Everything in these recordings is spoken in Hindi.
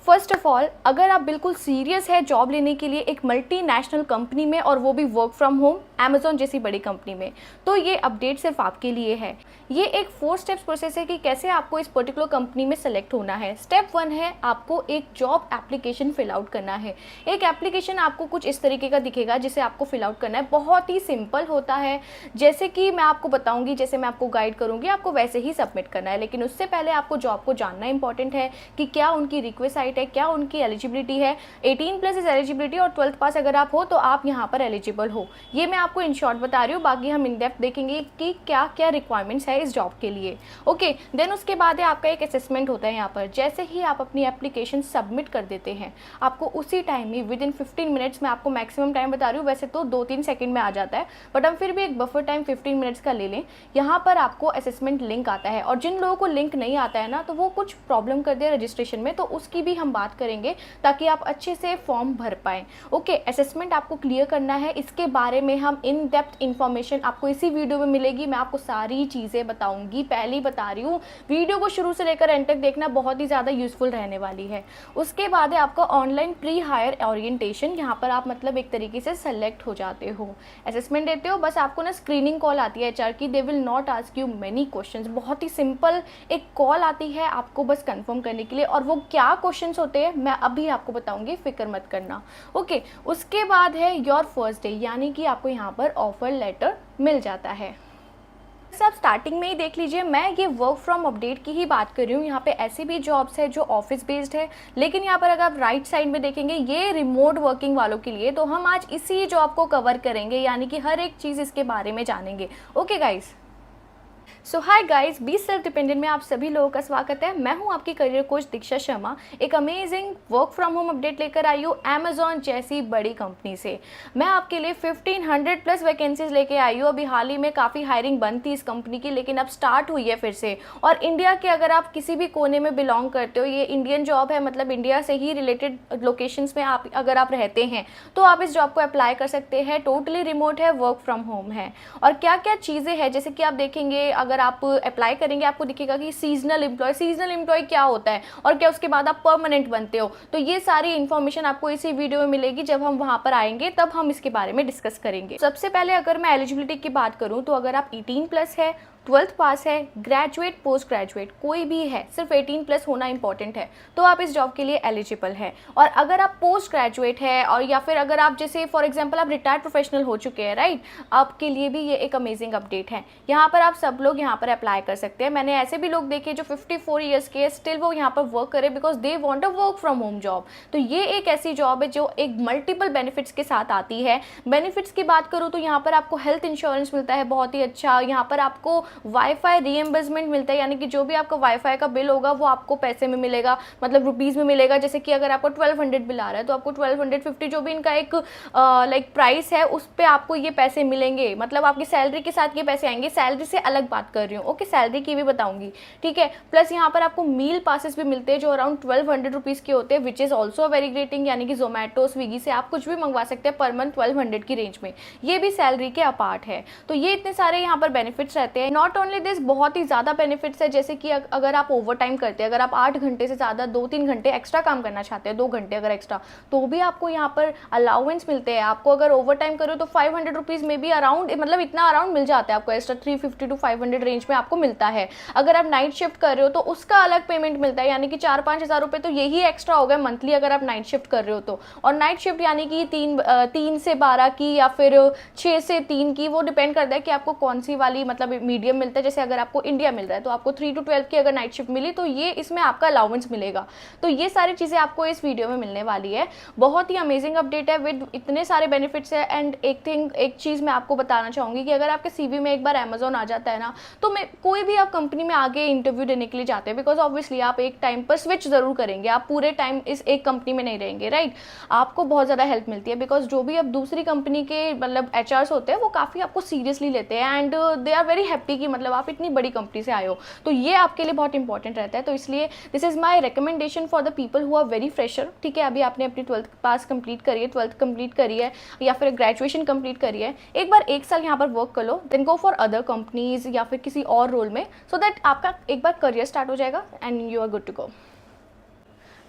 फर्स्ट ऑफ ऑल, अगर आप बिल्कुल सीरियस है जॉब लेने के लिए एक मल्टीनेशनल कंपनी में और वो भी वर्क फ्रॉम होम अमेजोन जैसी बड़ी कंपनी में, तो ये अपडेट सिर्फ आपके लिए है। ये एक 4 स्टेप्स प्रोसेस है कि कैसे आपको इस पर्टिकुलर कंपनी में सेलेक्ट होना है। स्टेप 1 है आपको एक जॉब एप्लीकेशन फिल आउट करना है। एक एप्लीकेशन आपको कुछ इस तरीके का दिखेगा जिसे आपको फिल आउट करना है। बहुत ही सिंपल होता है, जैसे कि मैं आपको बताऊंगी, जैसे मैं आपको गाइड करूंगी, आपको वैसे ही सबमिट करना है। लेकिन उससे पहले आपको जॉब को जानना इंपॉर्टेंट है कि क्या उनकी रिक्वेस्ट है, क्या उनकी एलिजिबिलिटी है। 18+ इज एलिजिबिलिटी और 12th पास अगर आप हो तो आप यहाँ पर एलिजिबल हो। ये मैं आपको इन शॉर्ट बता रही हूँ, बाकी हम इन डेप्थ देखेंगे कि क्या क्या रिक्वायरमेंट्स है इस जॉब के लिए। ओके, देन उसके बाद है आपका एक असेसमेंट होता है यहाँ पर। जैसे ही आप अपनी एप्लीकेशन सबमिट कर देते हैं, आपको उसी time he with in 15 minutes, मैं आपको मैक्सिमम टाइम बता रही हूँ, वैसे तो 2-3 सेकंड में आ जाता है, बट हम फिर भी एक बफर टाइम 15 मिनट्स का ले लें। यहाँ पर आपको असेसमेंट लिंक आता है, और जिन लोगों को लिंक नहीं आता है ना, तो वो कुछ प्रॉब्लम कर दे रजिस्ट्रेशन में, तो उसकी भी हम बात करेंगे ताकि आप अच्छे से फॉर्म भर पाएँ। ओके, असेसमेंट आपको क्लियर करना है, इसके बारे में हम इन डेप्थ इन्फॉर्मेशन आपको इसी वीडियो में मिलेगी। मैं आपको सारी चीज़ें बताऊंगी, पहले ही बता रही हूँ, वीडियो को शुरू से लेकर एंड तक देखना, बहुत ही ज़्यादा यूजफुल रहने वाली है। उसके बाद है आपका ऑनलाइन प्री हायर ओरिएंटेशन। यहाँ पर आप मतलब एक तरीके से सेलेक्ट हो जाते हो, असेसमेंट देते हो, बस आपको ना स्क्रीनिंग कॉल आती है एचआर की। They will not ask you many questions, बहुत ही सिंपल एक कॉल आती है आपको बस कंफर्म करने के लिए, और वो क्या क्वेश्चंस होते हैं मैं अभी आपको बताऊंगी, फिक्र मत करना। ओके, उसके बाद है योर फर्स्ट डे, यानी कि आपको यहाँ पर ऑफर लेटर मिल जाता है। आप स्टार्टिंग में ही देख लीजिए, मैं ये वर्क फ्रॉम अपडेट की ही बात कर रही हूँ। यहाँ पे ऐसी भी जॉब्स है जो ऑफिस बेस्ड है, लेकिन यहाँ पर अगर आप राइट साइड में देखेंगे ये रिमोट वर्किंग वालों के लिए, तो हम आज इसी जॉब को कवर करेंगे, यानी कि हर एक चीज़ इसके बारे में जानेंगे। Okay guys, so hi guys, be self dependent में आप सभी लोगों का स्वागत है। मैं हूं आपकी करियर कोच दीक्षा शर्मा, एक amazing work from home update लेकर आई हूँ अमेजॉन जैसी बड़ी कंपनी से। मैं आपके लिए 1500+ वैकेंसीज लेके आई हूँ। अभी हाल ही में काफ़ी हायरिंग बंद थी इस कंपनी की, लेकिन अब स्टार्ट हुई है फिर से। और इंडिया के अगर आप किसी भी कोने में बिलोंग करते हो, ये इंडियन जॉब है, मतलब इंडिया से ही रिलेटेड लोकेशंस में आप अगर आप रहते हैं तो आप इस जॉब को अप्लाई कर सकते हैं। टोटली रिमोट है, वर्क फ्रॉम होम है। और क्या क्या चीज़ें हैं, जैसे कि आप देखेंगे, अगर आप अप्लाई करेंगे आपको दिखेगा कि सीजनल एम्प्लॉय क्या होता है, और क्या उसके बाद आप परमानेंट बनते हो। तो ये सारी इन्फॉर्मेशन आपको इसी वीडियो में मिलेगी। जब हम वहां पर आएंगे तब हम इसके बारे में डिस्कस करेंगे। सबसे पहले अगर मैं एलिजिबिलिटी की बात करूं, तो अगर आप 18+ है, 12th पास है, ग्रेजुएट, पोस्ट ग्रेजुएट कोई भी है, सिर्फ 18+ होना इंपॉर्टेंट है, तो आप इस जॉब के लिए एलिजिबल है। और अगर आप पोस्ट ग्रेजुएट है, और या फिर अगर आप जैसे फॉर एग्जांपल आप रिटायर्ड प्रोफेशनल हो चुके हैं, राइट, आपके लिए भी ये एक अमेजिंग अपडेट है। यहाँ पर आप सब लोग यहाँ पर अप्लाई कर सकते हैं। मैंने ऐसे भी लोग देखे जो 54 ईयर्स के, स्टिल वो यहाँ पर वर्क करे because they want a work from home job. तो ये एक ऐसी जॉब है जो एक मल्टीपल बेनिफिट्स के साथ आती है। बेनिफिट्स की बात करूँ तो यहाँ पर आपको हेल्थ इंश्योरेंस मिलता है, बहुत ही अच्छा। यहाँ पर आपको वाईफाई रीएम्बर्समेंट मिलता है, यानी कि जो भी आपका वाईफाई का बिल होगा वो आपको पैसे में मिलेगा, मतलब रुपीज़ में मिलेगा। जैसे कि अगर आपको 1200 बिल आ रहा है तो आपको 1250 जो भी इनका एक लाइक प्राइस है उस पर आपको ये पैसे मिलेंगे, मतलब आपकी सैलरी के साथ ये पैसे आएंगे। सैलरी से अलग बात कर रही हूँ, ओके, सैलरी की भी बताऊंगी, ठीक है। प्लस यहाँ पर आपको मील पासेस भी मिलते हैं जो अराउंड 1200 रुपीज़ के होते हैं, which is also very grating, यानी कि जोमेटो, स्विगी से आप कुछ भी मंगवा सकते हैं पर मंथ 1200 की रेंज में। ये भी सैलरी के अपार्ट है। तो ये इतने सारे यहाँ पर बेनिफिट्स रहते हैं। नॉट ओनली दिस, बहुत ही ज़्यादा बेनिफिट्स है, जैसे कि अगर आप ओवर टाइम करते हैं, अगर आप 8 घंटे से ज़्यादा 2-3 घंटे एक्स्ट्रा काम करना चाहते हैं, 2 घंटे अगर एक्स्ट्रा, तो भी आपको यहाँ पर अलाउंस मिलते हैं। आपको अगर ओवर टाइम करो तो 500 रुपीज़ में भी अराउंड, मतलब इतना अराउंड मिल जाता है आपको एक्स्ट्रा, 350 to 500 रेंज में आपको मिलता है। अगर आप नाइट शिफ्ट कर रहे हो तो उसका अलग पेमेंट मिलता है, यानी कि 4-5 हज़ार रुपये तो यही एक्स्ट्रा हो गए मंथली अगर आप नाइट शिफ्ट कर रहे हो तो। और नाइट शिफ्ट यानी कि 3 से 12 की या फिर 6 से 3 की, वो डिपेंड करता है कि आपको कौन सी वाली, मतलब मीडियम मिलता है। जैसे अगर आपको इंडिया मिल रहा है तो आपको 3 to 12 की अगर नाइट शिफ्ट मिली तो ये इसमें आपका अलाउंस मिलेगा। तो ये सारी चीज़ें आपको इस वीडियो में मिलने वाली है। बहुत ही अमेजिंग अपडेट है विद इतने सारे बेनिफिट्स है। एंड एक चीज़ मैं आपको बताना चाहूँगी कि अगर आपके सीवी में एक बार अमेजोन आ जाता है ना, तो मैं कोई भी आप कंपनी में आगे इंटरव्यू देने के लिए जाते हैं, बिकॉज ऑब्वियसली आप एक टाइम पर स्विच ज़रूर करेंगे, आप पूरे टाइम इस एक कंपनी में नहीं रहेंगे, राइट। आपको बहुत ज़्यादा हेल्प मिलती है, बिकॉज जो भी अब दूसरी कंपनी के मतलब एचआर्स होते हैं वो काफ़ी आपको सीरियसली लेते हैं, and they are very happy कि मतलब आप इतनी बड़ी कंपनी से आए हो। तो ये आपके लिए बहुत इंपॉर्टेंट रहता है। तो इसलिए this is my recommendation for the people who are very fresher, ठीक है। अभी आपने अपनी 12th पास कंप्लीट करी है, 12th कंप्लीट करी है, या फिर ग्रेजुएशन कंप्लीट करी है, एक बार 1 साल यहाँ पर वर्क कर लो, then go for other companies या फिर किसी और रोल में, सो दैट आपका एक बार करियर स्टार्ट हो जाएगा and you are good to go.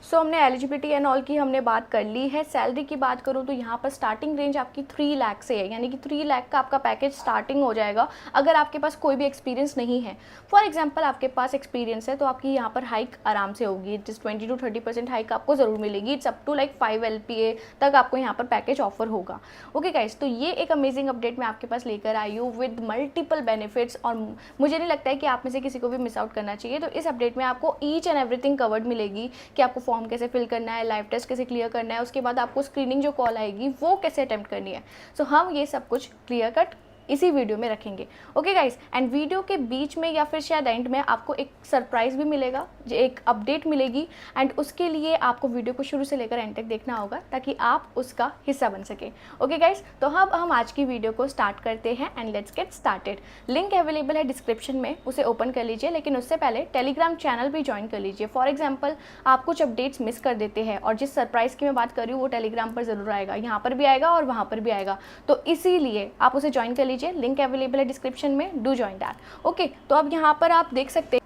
So हमने एलिजिबिलिटी एंड ऑल की हमने बात कर ली है। सैलरी की बात करूँ तो यहाँ पर स्टार्टिंग रेंज आपकी 3 लाख से है, यानी कि 3 लाख का आपका पैकेज स्टार्टिंग हो जाएगा अगर आपके पास कोई भी एक्सपीरियंस नहीं है। फॉर एग्जांपल आपके पास एक्सपीरियंस है तो आपकी यहाँ पर हाइक आराम से होगी, जिस 20 to 30% हाइक आपको ज़रूर मिलेगी। It's up to like 5 LPA तक आपको यहाँ पर पैकेज ऑफर होगा। ओके गाइस, तो ये एक अमेजिंग अपडेट मैं आपके पास लेकर आई हूँ विद मल्टीपल बेनिफिट्स, और मुझे नहीं लगता है कि आप में से किसी को भी मिस आउट करना चाहिए। तो इस अपडेट में आपको ईच एंड एवरीथिंग कवर्ड मिलेगी कि आपको फॉर्म कैसे फिल करना है, लाइव टेस्ट कैसे क्लियर करना है, उसके बाद आपको स्क्रीनिंग जो कॉल आएगी वो कैसे अटेम्प्ट करनी है। सो हम ये सब कुछ क्लियर कट इसी वीडियो में रखेंगे। ओके गाइस, एंड वीडियो के बीच में या फिर शायद एंड में आपको एक सरप्राइज भी मिलेगा, एक अपडेट मिलेगी, एंड उसके लिए आपको वीडियो को शुरू से लेकर एंड तक देखना होगा ताकि आप उसका हिस्सा बन सके। ओके गाइस, तो अब हम आज की वीडियो को स्टार्ट करते हैं and let's get started. Link available है डिस्क्रिप्शन में, उसे ओपन कर लीजिए, लेकिन उससे पहले टेलीग्राम चैनल भी ज्वाइन कर लीजिए। फॉर एग्जाम्पल आप कुछ अपडेट्स मिस कर देते हैं और जिस सरप्राइज की मैं बात कर रही हूँ वो टेलीग्राम पर जरूर आएगा, यहाँ पर भी आएगा और वहाँ पर भी आएगा, तो इसीलिए आप उसे ज्वाइन कर लीजिए। लिंक अवेलेबल है डिस्क्रिप्शन में, डू जॉइन दैट। ओके, तो अब यहाँ पर आप देख सकते हैं।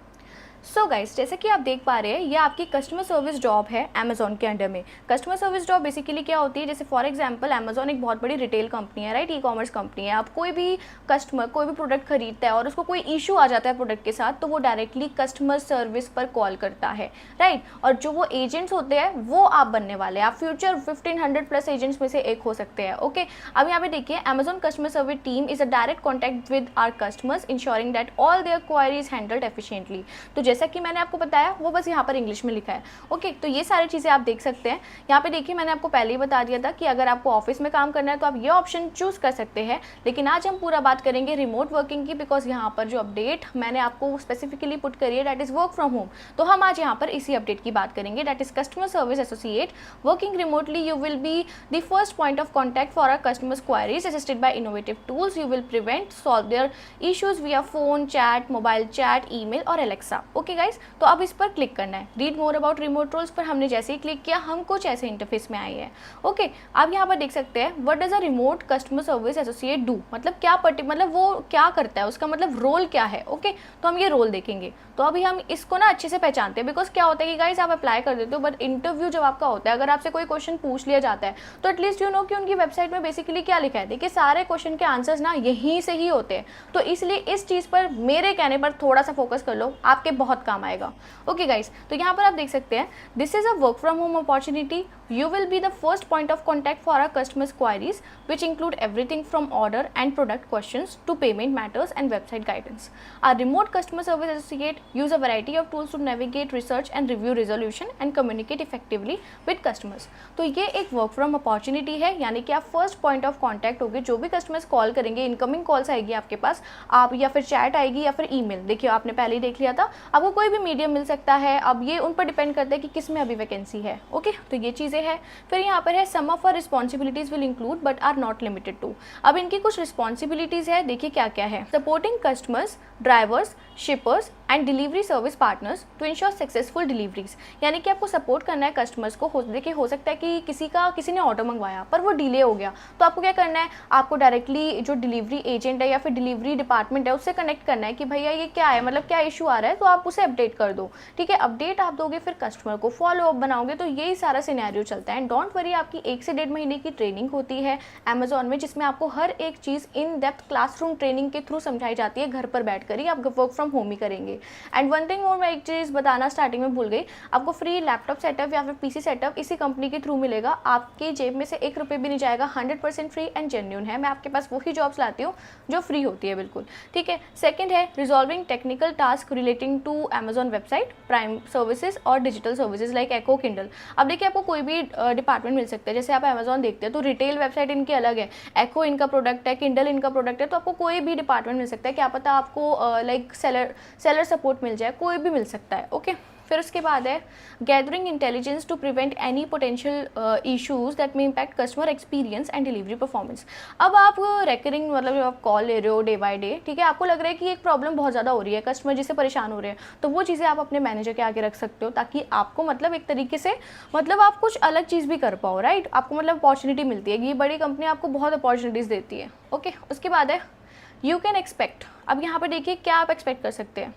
सो गाइस, जैसे कि आप देख पा रहे हैं ये आपकी कस्टमर सर्विस जॉब है अमेजोन के अंडर में। कस्टमर सर्विस जॉब बेसिकली क्या होती है, जैसे फॉर एग्जांपल अमेजोन एक बहुत बड़ी रिटेल कंपनी है, राइट, ई-कॉमर्स कंपनी है। आप कोई भी कस्टमर कोई भी प्रोडक्ट खरीदता है और उसको कोई इशू आ जाता है प्रोडक्ट के साथ, तो वो डायरेक्टली कस्टमर सर्विस पर कॉल करता है, राइट। और जो वो एजेंट्स होते हैं वो आप बनने वाले हैं, आप फ्यूचर 1500+ एजेंट्स में से एक हो सकते हैं। ओके, अब यहाँ पे देखिए, Amazon customer service team is a direct contact with our customers ensuring that all their queries handled efficiently. तो जैसा कि मैंने आपको बताया वो बस यहाँ पर इंग्लिश में लिखा है। ओके, तो ये सारी चीज़ें आप देख सकते हैं। यहाँ पे देखिए, मैंने आपको पहले ही बता दिया था कि अगर आपको ऑफिस में काम करना है तो आप ये ऑप्शन चूज कर सकते हैं, लेकिन आज हम पूरा बात करेंगे रिमोट वर्किंग की, बिकॉज यहाँ पर जो अपडेट मैंने आपको स्पेसिफिकली पुट करी है that is work from home. तो हम आज यहाँ पर इसी अपडेट की बात करेंगे, that is customer service associate working remotely. You will be the first point of contact for our customers queries assisted by innovative tools. You will prevent solve their issues via phone chat, mobile chat, email और एलेक्सा। ओके गाइस, तो अब इस पर क्लिक करना है। Read more about remote roles पर हमने जैसे ही क्लिक किया हम कुछ ऐसे इंटरफेस में आए हैं। ओके, आप यहाँ पर देख सकते हैं what does a remote customer service associate do, मतलब क्या मतलब वो क्या करता है, उसका मतलब रोल क्या है। ओके, तो हम ये रोल देखेंगे। तो अभी हम इसको ना अच्छे से पहचानते हैं, बिकॉज क्या होता है कि गाइस आप अप्लाई कर देते हो, बट इंटरव्यू जब आपका होता है अगर आपसे कोई क्वेश्चन पूछ लिया जाता है तो एटलीस्ट यू नो कि उनकी वेबसाइट में बेसिकली क्या लिखा है। देखिए, सारे क्वेश्चन के आंसर्स ना यहीं से ही होते हैं, तो इसलिए इस चीज़ पर मेरे कहने पर थोड़ा सा फोकस कर लो, आपके बहुत काम आएगा। ओके गाइस, तो यहाँ पर आप देख सकते हैं this is a work from home opportunity. You will be the first point of contact for our customers' queries, which include everything from order and product questions to payment matters and website guidance. Our remote customer service associate use a variety of tools to navigate, research and review resolution and communicate effectively with customers. तो ये एक वर्क फ्रॉम अपॉर्चुनिटी है, यानी कि आप फर्स्ट पॉइंट ऑफ कॉन्टैक्ट होगे। जो भी कस्टमर्स कॉल करेंगे, इनकमिंग कॉल्स आएगी आपके पास, आप या फिर चैट आएगी या फिर ईमेल। देखिए, आपने पहले ही देख लिया था, आपको कोई भी मीडियम मिल सकता है। अब ये उन पर डिपेंड करता है कि किस में अभी वैकेंसी है। ओके, तो ये चीज़ें है। फिर यहाँ पर है sum of our responsibilities will include but are not limited to. अब इनकी कुछ रिस्पॉन्सिबिलिटीज है, देखिए क्या क्या है। Supporting customers, drivers, shippers and delivery service partners to ensure successful deliveries, यानी कि आपको सपोर्ट करना है कस्टमर्स को। देखिए, हो सकता है कि किसी ने ऑर्डर मंगवाया पर वो डिले हो गया, तो आपको क्या करना है, आपको डायरेक्टली जो डिलीवरी एजेंट है या फिर डिलीवरी डिपार्टमेंट है उससे कनेक्ट करना है कि भैया ये क्या है, मतलब क्या इशू आ रहा है, तो आप उसे अपडेट कर दो। ठीक है, अपडेट आप दोगे, फिर कस्टमर को फॉलो अप बनाओगे, तो यही सारा सिनेरियो चलता है। डोंट वरी, आपकी 1 से 1.5 महीने की ट्रेनिंग होती है अमेजोन में, जिसमें आपको हर एक चीज़ इन डेप्थ क्लासरूम ट्रेनिंग के थ्रू समझाई जाती है। घर पर बैठ कर ही आप वर्क फ्रॉम होम ही करेंगे। एंड वन थिंग और, मैं एक चीज़ बताना स्टार्टिंग में भूल गई, आपको फ्री लैपटॉप सेटअप या फिर पीसी सेटअप इसी कंपनी के थ्रू मिलेगा। आपकी जेब में से 1 रुपये भी नहीं जाएगा, 100% फ्री एंड जेन्युइन है। मैं आपके पास वही जॉब्स लाती हूँ जो फ्री होती है, बिल्कुल। ठीक है, सेकंड है resolving technical task relating to Amazon website, prime services और digital services like Echo, Kindle. अब देखिए, आपको कोई भी डिपार्टमेंट मिल सकता है। जैसे आप अमेजोन देखते हैं तो रिटेल वेबसाइट इनकी अलग है, एको इनका प्रोडक्ट है, किंडल इनका प्रोडक्ट है, तो आपको कोई भी डिपार्टमेंट मिल सकता है। क्या पता आपको लाइक सेलर सपोर्ट मिल जाए, कोई भी मिल सकता है। ओके, फिर उसके बाद है gathering intelligence to prevent any potential issues that may impact customer experience and delivery performance. अब आप रेकरिंग मतलब जब आप कॉल ले रहे हो डे बाय डे, ठीक है, आपको लग रहा है कि एक प्रॉब्लम बहुत ज़्यादा हो रही है, कस्टमर जिससे परेशान हो रहे हैं, तो वो चीज़ें आप अपने मैनेजर के आगे रख सकते हो, ताकि आपको मतलब एक तरीके से मतलब आप कुछ अलग चीज़ भी कर पाओ, राइट। आपको मतलब अपॉर्चुनिटी मिलती है, ये बड़ी कंपनी आपको बहुत अपॉर्चुनिटीज़ देती है। ओके, उसके बाद है यू कैन एक्सपेक्ट। अब यहाँ पर देखिए क्या आप एक्सपेक्ट कर सकते हैं।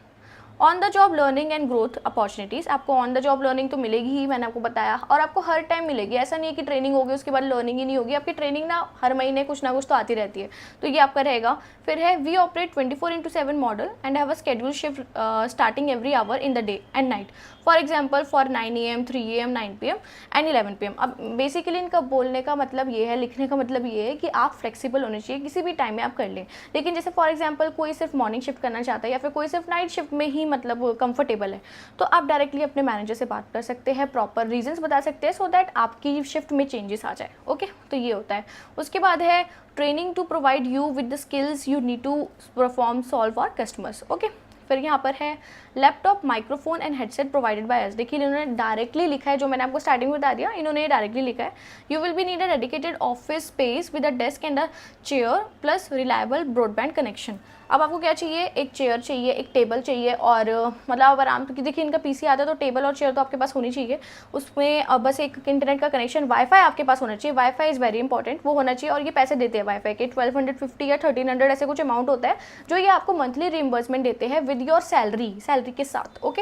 On the job learning and growth opportunities, आपको ऑन द जॉब लर्निंग तो मिलेगी ही, मैंने आपको बताया, और आपको हर टाइम मिलेगी। ऐसा नहीं है कि ट्रेनिंग होगी उसके बाद लर्निंग ही नहीं होगी, आपकी ट्रेनिंग ना हर महीने कुछ ना कुछ तो आती रहती है, तो ये आपका रहेगा। फिर है we operate 24/7 model and have a schedule shift starting every hour in the day and night, for example for 9 AM, 3 AM, 9 PM and 11 PM। अब बेसिकली इनका बोलने का मतलब ये है, लिखने का मतलब ये है कि आप फ्लेक्सिबल होने चाहिए, किसी भी टाइम में आप कर लें। लेकिन जैसे फॉर एग्जाम्पल कोई सिर्फ मॉर्निंग शिफ्ट करना चाहता है या फिर कोई सिर्फ नाइट शिफ्ट में ही मतलब कंफर्टेबल है, तो आप डायरेक्टली अपने मैनेजर से बात कर सकते हैं, प्रॉपर रीजंस बता सकते हैं, सो दैट आपकी शिफ्ट में चेंजेस आ जाए। ओके, तो ये होता है। उसके बाद है training to provide you with the skills you need to perform solve for customers. Okay, फिर यहाँ पर है laptop, microphone and headset provided by us. देखिए इन्होंने डायरेक्टली लिखा है, जो मैंने आपको स्टार्टिंग में बता दिया, इन्होंने डायरेक्टली लिखा है you will B need a dedicated office space with a desk and a chair plus reliable broadband connection. अब आपको क्या चाहिए, एक चेयर चाहिए, एक टेबल चाहिए, और मतलब आप आराम, क्योंकि देखिए इनका पीसी आता है तो टेबल और चेयर तो आपके पास होनी चाहिए, उसमें बस एक इंटरनेट का कनेक्शन, वाईफाई आपके पास होना चाहिए, वाईफाई इज़ वेरी इंपॉर्टेंट, वो होना चाहिए। और ये पैसे देते हैं वाईफाई के 1250 या 1300 ऐसे कुछ अमाउंट होता है जो ये आपको मंथली रिइंबर्समेंट देते हैं विद योर सैलरी के साथ। ओके,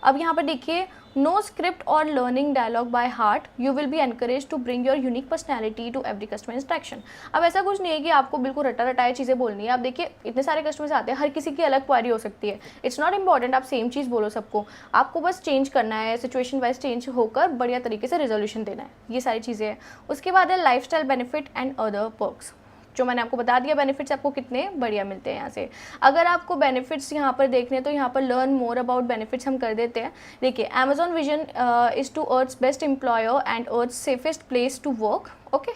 अब यहाँ पर देखिए नो स्क्रिप्ट और learning dialogue by heart, you will be encourage to bring your unique personality to every customer instruction. अब ऐसा कुछ नहीं है कि आपको बिल्कुल रटा रटाए चीज़ें बोलनी है। आप देखिए इतने सारे कस्टमर्स आते हैं, हर किसी की अलग क्वारी हो सकती है, इट्स नॉट इंपॉर्टेंट आप सेम चीज़ बोलो सबको, आपको बस चेंज करना है, सिचुएशन वाइज चेंज होकर बढ़िया तरीके से रेजोल्यूशन देना है, ये सारी चीज़ें हैं। उसके बाद है life style benefit and other perks, जो मैंने आपको बता दिया बेनिफिट्स आपको कितने बढ़िया मिलते हैं यहाँ से। अगर आपको बेनिफिट्स यहाँ पर देखने तो यहाँ पर लर्न मोर अबाउट बेनिफिट्स हम कर देते हैं। देखिए Amazon vision is to earth best employer and earth safest place to work. Okay,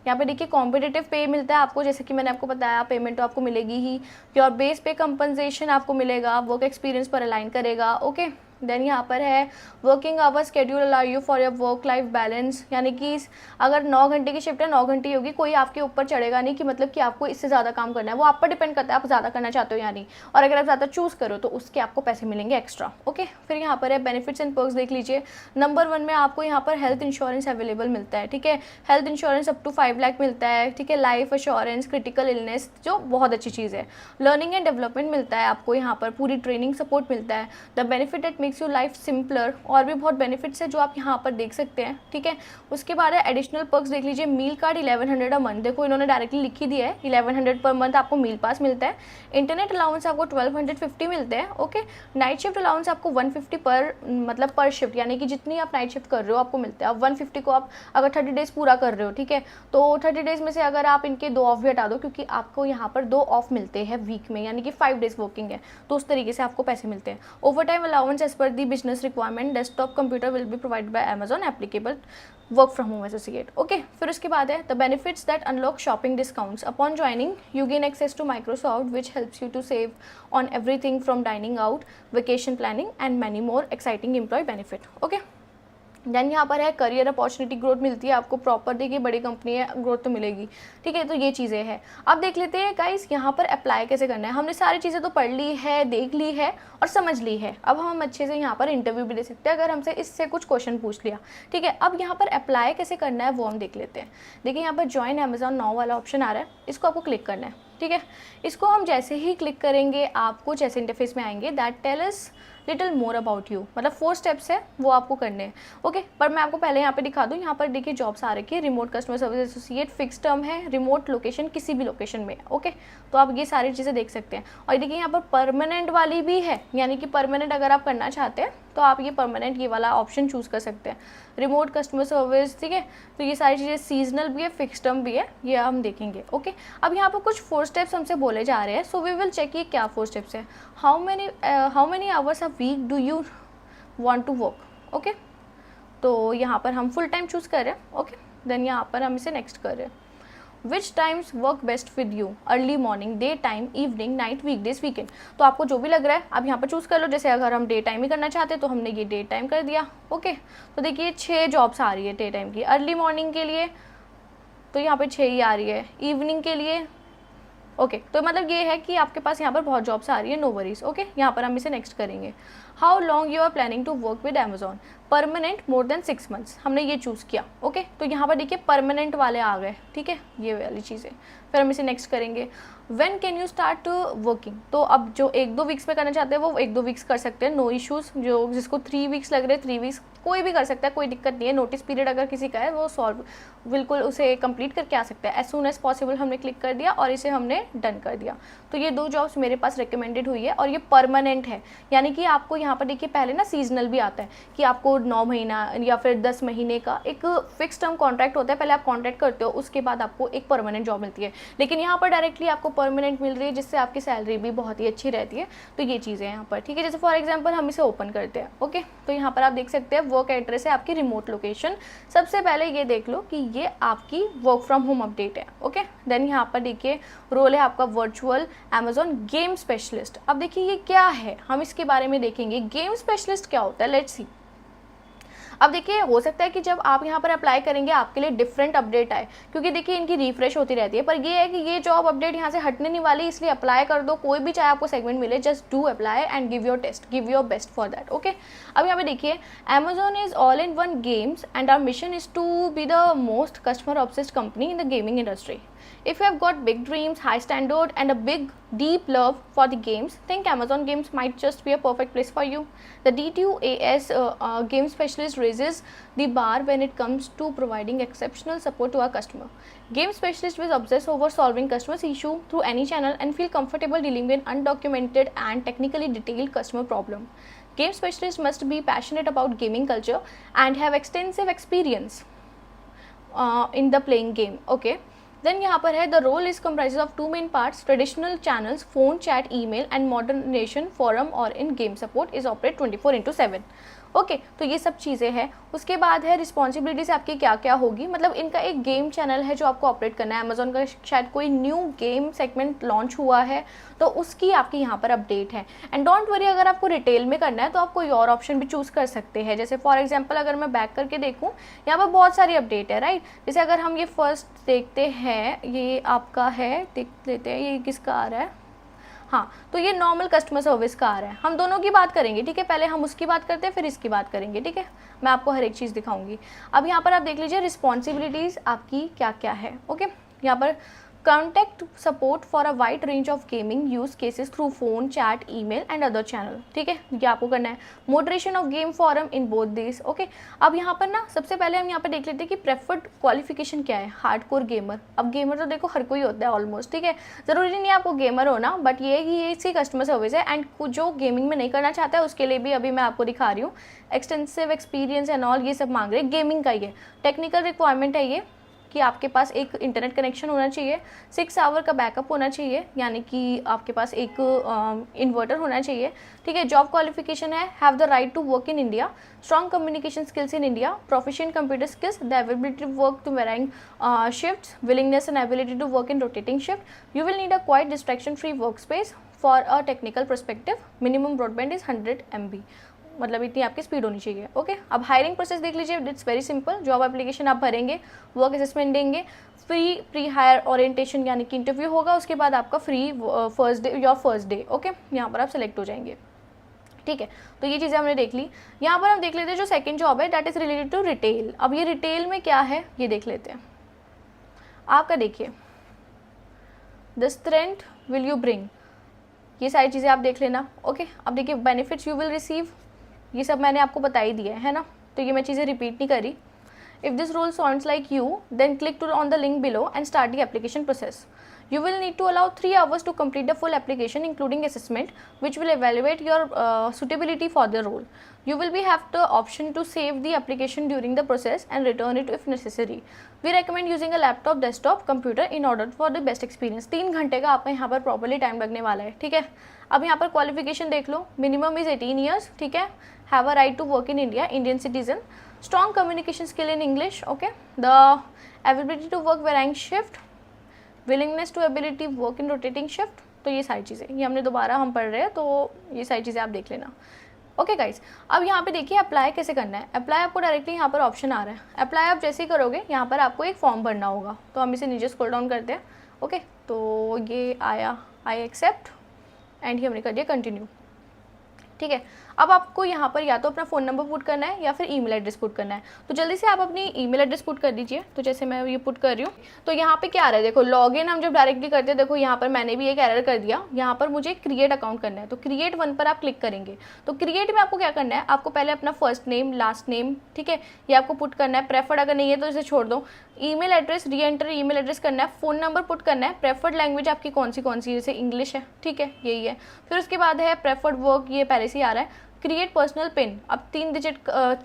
यहाँ पे देखिए कॉम्पिटिटिव पे मिलता है आपको, जैसे कि मैंने आपको बताया पेमेंट तो आपको मिलेगी ही, योर बेस पे कंपनसेशन आपको मिलेगा, वर्क एक्सपीरियंस पर अलाइन करेगा। ओके, देन यहाँ पर है working hour schedule allow you for your work life balance, यानी कि अगर 9 घंटे की शिफ्ट है 9 घंटे ही होगी, कोई आपके ऊपर चढ़ेगा नहीं कि मतलब कि आपको इससे ज़्यादा काम करना है, वो आप पर डिपेंड करता है आप ज़्यादा करना चाहते हो या नहीं, और अगर आप ज़्यादा चूज़ करो तो उसके आपको पैसे मिलेंगे एक्स्ट्रा। ओके, फिर यहाँ पर है बेनिफिट्स एंड पर्क्स देख लीजिए। नंबर 1 में आपको यहाँ पर हेल्थ इंश्योरेंस अवेलेबल मिलता है, ठीक है, health insurance up to 5 lakh मिलता है, ठीक है, लाइफ इंश्योरेंस, क्रिटिकल इलनेस, जो बहुत अच्छी चीज़ है। लर्निंग एंड डेवलपमेंट मिलता है आपको यहाँ पर, पूरी ट्रेनिंग सपोर्ट मिलता है। The benefit that makes you life simple, और भी बहुत बेनिफिट्स है जो आप यहाँ पर देख सकते हैं, ठीक है। उसके बाद है एडिशनल पर्क्स देख लीजिए। मील कार्ड 1100 अ मंथ, देखो इन्होंने डायरेक्टली लिख ही दिया है 1100 पर मंथ आपको मील पास मिलता है। इंटरनेट अलाउंस आपको 1250 मिलते हैं। ओके, नाइट शिफ्ट अलाउंस आपको 150 पर मतलब पर शिफ्ट, यानी कि जितनी आप नाइट शिफ्ट कर रहे हो आपको मिलता है। अब 150 को आप अगर 30 डेज पूरा कर रहे हो, ठीक है, तो 30 डेज में से अगर आप इनके 2 ऑफ भी हटा दो, क्योंकि आपको यहाँ पर 2 ऑफ मिलते हैं वीक में, यानी कि 5 डेज वर्किंग है, तो उस तरीके से आपको पैसे मिलते हैं। Over time allowance as per the business requirement, desktop computer will be provided by Amazon applicable work from home associate. Okay, फिर उसके बाद है the benefits that unlock shopping discounts upon joining, you gain access to Microsoft which helps you to save on everything from dining out, vacation planning and many more exciting employ benefit. Okay, then यहाँ पर है करियर अपॉर्चुनिटी, ग्रोथ मिलती है आपको प्रॉपर, देखिए बड़ी कंपनी है ग्रोथ तो मिलेगी, ठीक है, तो ये चीज़ें हैं। अब देख लेते हैं गाइस यहाँ पर अप्लाई कैसे करना है। हमने सारी चीज़ें तो पढ़ ली है, देख ली है और समझ ली है, अब हम अच्छे से यहाँ पर इंटरव्यू भी दे सकते हैं अगर हमसे इससे कुछ क्वेश्चन पूछ लिया, ठीक है। अब यहाँ पर अप्लाई कैसे करना है वो हम देख लेते हैं। देखिए यहाँ पर ज्वाइन अमेजॉन नाउ वाला ऑप्शन आ रहा है, इसको आपको क्लिक करना है, ठीक है। इसको हम जैसे ही क्लिक करेंगे आपको जैसे इंटरफेस में आएंगे, that tell us little more about you, मतलब 4 स्टेप्स है वो आपको करने हैं। ओके, पर मैं आपको पहले यहाँ पे दिखा दूँ, यहाँ पर देखिए जॉब्स आ रखी है, remote customer service associate, fix term है, रिमोट लोकेशन किसी भी लोकेशन में। ओके, तो आप ये सारी चीज़ें देख सकते हैं। और देखिए यहाँ पर परमानेंट वाली भी है, यानी कि परमानेंट अगर आप करना चाहते हैं तो आप ये परमानेंट ये वाला ऑप्शन चूज़ कर सकते हैं, रिमोट कस्टमर सर्विस, ठीक है। तो ये सारी चीज़ें सीजनल भी है, फिक्स टर्म भी है, ये हम देखेंगे। ओके, अब यहाँ पर कुछ 4 स्टेप्स हमसे बोले जा रहे हैं, सो वी विल चेक ये क्या 4 स्टेप्स है। How many hours a week do you want to work. Okay, तो यहाँ पर हम फुल टाइम चूज़ कर रहे हैं। ओके, देन यहाँ पर हम इसे नेक्स्ट कर रहे हैं। Which times work best with you, early morning, day time, evening, night, weekdays, weekend. तो आपको जो भी लग रहा है आप यहाँ पर चूज़ कर लो। जैसे अगर हम डे टाइम ही करना चाहते हैं तो हमने ये डे टाइम कर दिया। ओके, तो देखिए 6 जॉब्स आ रही है डे टाइम की। अर्ली मॉर्निंग के लिए तो यहाँ पर 6 ही आ रही है, इवनिंग के लिए ओके, तो मतलब ये है कि आपके पास यहाँ पर बहुत जॉब्स आ रही है, नो वरीज। ओके, यहाँ पर हम इसे नेक्स्ट करेंगे। How long you are planning to work with Amazon, permanent more than 6 months, हमने ये चूज़ किया। ओके, तो यहाँ पर देखिए परमानेंट वाले आ गए, ठीक है, ये वाली चीज़ें। फिर हम इसे नेक्स्ट करेंगे, when can you start working. तो अब जो 1-2 वीक्स में करना चाहते हैं वो 1-2 वीक्स कर सकते हैं, नो इश्यूज़। जो जिसको 3 वीक्स लग रहे हैं 3 वीक्स, कोई भी कर सकता है, कोई दिक्कत नहीं है। नोटिस पीरियड अगर किसी का है वो सॉल्व बिल्कुल उसे कंप्लीट करके आ सकता है। एज सून एज पॉसिबल हमने क्लिक कर दिया और इसे हमने डन कर दिया। तो ये 2 जॉब्स मेरे पास रिकमेंडेड हुई है और ये परमानेंट है, यानी कि आपको यहाँ पर देखिए पहले ना सीजनल भी आता है कि आपको 9 महीना या फिर 10 महीने का एक फिक्स टर्म कॉन्ट्रैक्ट होता है, पहले आप कॉन्ट्रैक्ट करते हो, उसके बाद आपको एक परमानेंट जॉब मिलती है। लेकिन यहाँ पर डायरेक्टली आपको परमानेंट मिल रही है, जिससे आपकी सैलरी भी बहुत ही अच्छी रहती है। तो ये चीज़ें यहाँ पर, ठीक है। जैसे फॉर एग्जाम्पल हम इसे ओपन करते हैं। ओके, तो यहाँ पर आप देख सकते हैं वर्क एड्रेस है, आपकी रिमोट लोकेशन। सबसे पहले ये देख लो कि ये आपकी वर्क फ्रॉम होम अपडेट है। ओके, देन यहाँ पर देखिए रोल है आपका वर्चुअल अमेजॉन गेम स्पेशलिस्ट। अब देखिए ये क्या है, हम इसके बारे में देखेंगे। गेम स्पेशलिस्ट क्या होता है, लेट्स सी। अब देखिए हो सकता है कि जब आप यहाँ पर अप्लाई करेंगे आपके लिए डिफरेंट अपडेट आए, क्योंकि देखिए इनकी रिफ्रेश होती रहती है। पर ये है कि ये जॉब अपडेट यहाँ से हटने नहीं वाली, इसलिए अप्लाई कर दो, कोई भी चाहे आपको सेगमेंट मिले, just do apply and give your test, give your best for that. Okay, अब यहाँ पे देखिए Amazon is all in one games and our mission is to be the most customer obsessed company in the gaming industry. If you have got big dreams, high standard and a big deep love for the games, think Amazon Games might just be a perfect place for you. The D2AS game specialist raises the bar when it comes to providing exceptional support to our customer. Game specialist will obsess over solving customers' issue through any channel and feel comfortable dealing with undocumented and technically detailed customer problem. Game specialist must be passionate about gaming culture and have extensive experience in the playing game. Okay. Then यहाँ पर है the role is comprise of 2 main parts, traditional channels, phone, chat, email and moderation, forum और in game support is operate 24/7। Okay, तो ये सब चीज़ें हैं। उसके बाद है रिस्पॉन्सिबिलिटीज आपकी क्या क्या होगी, मतलब इनका एक गेम चैनल है जो आपको ऑपरेट करना है। अमेजोन का शायद कोई न्यू गेम सेगमेंट लॉन्च हुआ है, तो उसकी आपकी यहाँ पर अपडेट है। एंड डोंट वरी, अगर आपको रिटेल में करना है तो आप कोई और ऑप्शन भी चूज़ कर सकते हैं। जैसे फॉर एग्जाम्पल अगर मैं बैक करके देखूँ, यहाँ पर बहुत सारी अपडेट है, राइट। जैसे अगर हम ये फर्स्ट देखते हैं, ये आपका है, देख लेते हैं ये किसका आ रहा है। हाँ, तो ये नॉर्मल कस्टमर सर्विस का आ रहा है। हम दोनों की बात करेंगे, ठीक है। पहले हम उसकी बात करते हैं, फिर इसकी बात करेंगे, ठीक है। मैं आपको हर एक चीज़ दिखाऊंगी। अब यहाँ पर आप देख लीजिए रिस्पॉन्सिबिलिटीज़ आपकी क्या क्या है। ओके, यहाँ पर contact support for a wide range of gaming use cases through phone, chat, email and other channel, ठीक है, ये आपको करना है। Moderation of game forum in both this. Okay, अब यहाँ पर ना सबसे पहले हम यहाँ पर देख लेते हैं कि प्रेफर्ड क्वालिफिकेशन क्या है। हार्डकोर गेमर, अब गेमर तो देखो हर कोई होता है ऑलमोस्ट, ठीक है, ज़रूरी नहीं आपको गेमर हो ना, बट ये है कि ये इसकी कस्टमर सर्विस है। एंड जो गेमिंग में नहीं करना चाहता है उसके लिए भी अभी मैं आपको दिखा रही हूँ, एक्सटेंसिव एक्सपीरियंस एंड ऑल ये सब मांग रहे हैं, गेमिंग का ही है। टेक्निकल रिक्वायरमेंट है ये कि आपके पास एक इंटरनेट कनेक्शन होना चाहिए, 6 आवर का बैकअप होना चाहिए, यानी कि आपके पास एक इन्वर्टर होना चाहिए, ठीक है। जॉब क्वालिफिकेशन है have the right to work in India, strong communication skills in India, proficient computer skills, the ability to work to varying shifts, willingness and ability to work in rotating shift. You will need a quiet distraction free work space for a technical perspective. Minimum broadband is 100 MB, मतलब इतनी आपकी स्पीड होनी चाहिए। ओके, अब हायरिंग प्रोसेस देख लीजिए, it's very simple. Job application आप भरेंगे, वर्क असेसमेंट देंगे, प्री हायर ओरिएंटेशन यानी कि इंटरव्यू होगा, उसके बाद आपका फ्री फर्स्ट डे। ओके, यहाँ पर आप सेलेक्ट हो जाएंगे, ठीक है। तो ये चीज़ें हमने देख ली। यहाँ पर हम देख लेते हैं जो सेकंड जॉब है, that is related to retail. अब ये रिटेल में क्या है ये देख लेते हैं। आपका देखिए, the strength will you bring, ये सारी चीज़ें आप देख लेना। ओके, अब देखिए बेनिफिट्स यू विल रिसीव, ये सब मैंने आपको बता ही दिया है ना, तो ये मैं चीज़ें रिपीट नहीं करी। If this role sounds like you then click to on the link below and start the application process. You will need to allow 3 hours to complete the full application including assessment which will evaluate your suitability for the role. You will have the option to save the application during the process and return it if necessary. We recommend using a laptop, desktop, computer in order for the best experience. 3 घंटे का आपका यहाँ पर प्रॉपरली टाइम लगने वाला है, ठीक है। अब यहाँ पर क्वालिफिकेशन देख लो, मिनिमम इज 18 ईयर्स, ठीक है, have a right to work in India, Indian citizen, strong communication skill in English, okay, the ability to work varying shift, willingness to ability work in rotating shift. तो ये सारी चीज़ें ये हमने दोबारा हम पढ़ रहे हैं, तो ये सारी चीज़ें आप देख लेना। ओके गाइज, अब यहाँ पे देखिए अप्लाई कैसे करना है। अप्लाई आपको डायरेक्टली यहाँ पर ऑप्शन आ रहा है। अप्लाई आप जैसे ही करोगे यहाँ पर आपको एक फॉर्म भरना होगा, तो हम इसे नीचे स्क्रॉल डाउन करते हैं। ओके, तो ये आया, आई एक्सेप्ट एंड ही हमने कर दिया कंटिन्यू, ठीक है। अब आपको यहाँ पर या तो अपना फ़ोन नंबर पुट करना है या फिर ईमेल एड्रेस पुट करना है। तो जल्दी से आप अपनी ईमेल एड्रेस पुट कर दीजिए। तो जैसे मैं ये पुट कर रही हूँ, तो यहाँ पे क्या आ रहा है, देखो लॉगिन हम जब डायरेक्टली करते हैं, देखो यहाँ पर मैंने भी एक एरर कर दिया। यहाँ पर मुझे क्रिएट अकाउंट करना है, तो क्रिएट वन पर आप क्लिक करेंगे। तो क्रिएट में आपको क्या करना है, आपको पहले अपना फर्स्ट नेम, लास्ट नेम, ठीक है, ये आपको पुट करना है। प्रेफर्ड अगर नहीं है तो इसे छोड़ दो। ईमेल एड्रेस, री एंटर ईमेल एड्रेस करना है। फ़ोन नंबर पुट करना है। प्रेफर्ड लैंग्वेज आपकी कौन सी जैसे इंग्लिश है, ठीक है, यही है। फिर उसके बाद है प्रेफर्ड वर्क, ये पहले से ही आ रहा है। क्रिएट पर्सनल पिन, अब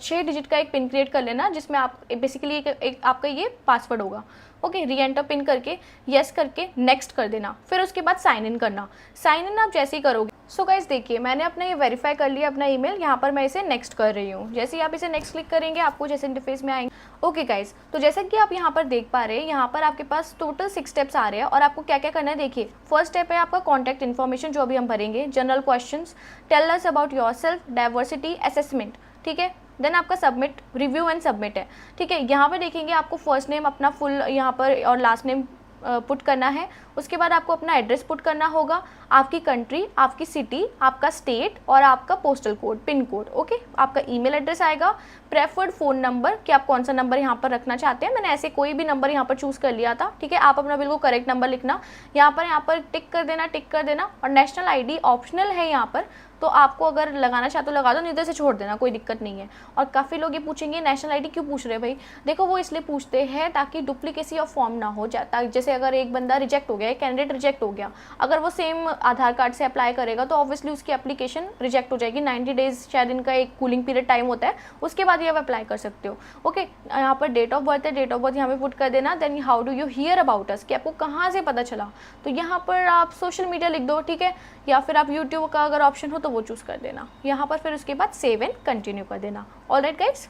6 डिजिट का एक पिन क्रिएट कर लेना, जिसमें आप बेसिकली एक आपका ये पासवर्ड होगा। ओके, री एंटर पिन करके यस करके नेक्स्ट कर देना। फिर उसके बाद साइन इन करना। साइन इन आप जैसे ही करोगे, सो गाइस देखिए मैंने अपना ये वेरीफाई कर लिया अपना ईमेल। यहाँ पर मैं इसे नेक्स्ट कर रही हूँ। जैसे ही आप इसे नेक्स्ट क्लिक करेंगे आपको जैसे इंटरफेस में आएंगे। ओके गाइस, तो जैसा कि आप यहाँ पर देख पा रहे हैं, यहाँ पर आपके पास टोटल 6 स्टेप्स आ रहे हैं और आपको क्या क्या करना है देखिए। फर्स्ट स्टेप है आपका कॉन्टैक्ट इन्फॉर्मेशन, जो अभी हम भरेंगे, general questions, tell us about yourself, diversity assessment, ठीक है। देन आपका सबमिट, रिव्यू एंड सबमिट है, ठीक है। यहाँ पर देखेंगे आपको फर्स्ट नेम अपना फुल यहाँ पर और लास्ट नेम पुट करना है। उसके बाद आपको अपना एड्रेस पुट करना होगा, आपकी कंट्री, आपकी सिटी, आपका स्टेट और आपका postal code, pin code. Okay, आपका ईमेल एड्रेस आएगा, प्रेफर्ड फ़ोन नंबर कि आप कौन सा नंबर यहाँ पर रखना चाहते हैं। मैंने ऐसे कोई भी नंबर यहाँ पर चूज़ कर लिया था, ठीक है। आप अपना बिल्कुल करेक्ट नंबर लिखना, यहाँ पर टिक कर देना। और नेशनल आईडी ऑप्शनल है यहाँ पर, तो आपको अगर लगाना चाहते हो लगा दो, नहीं तो इसे छोड़ देना, कोई दिक्कत नहीं है। और काफ़ी लोग ये पूछेंगे नेशनल आईडी क्यों पूछ रहे हैं भाई, देखो वो इसलिए पूछते हैं ताकि डुप्लीकेसी ऑफ फॉर्म ना हो जाता। जैसे अगर एक बंदा रिजेक्ट हो गया, एक कैंडिडेट रिजेक्ट हो गया, अगर वो सेम आधार कार्ड से अप्लाई करेगा तो ऑब्वियसली उसकी एप्लीकेशन रिजेक्ट हो जाएगी। 90 डेज शायद इनका एक कूलिंग पीरियड टाइम होता है, उसके बाद ये आप अप्लाई कर सकते हो। ओके, यहाँ पर डेट ऑफ बर्थ है, डेट ऑफ बर्थ यहाँ पे पुट कर देना। Then how do you hear about us, कि आपको कहाँ से पता चला, तो यहाँ पर आप सोशल मीडिया लिख दो, ठीक है, या फिर आप यूट्यूब का अगर ऑप्शन हो तो वो चूज़ कर देना यहाँ पर। फिर उसके बाद सेव एंड कंटिन्यू कर देना। ऑलराइट गाइस,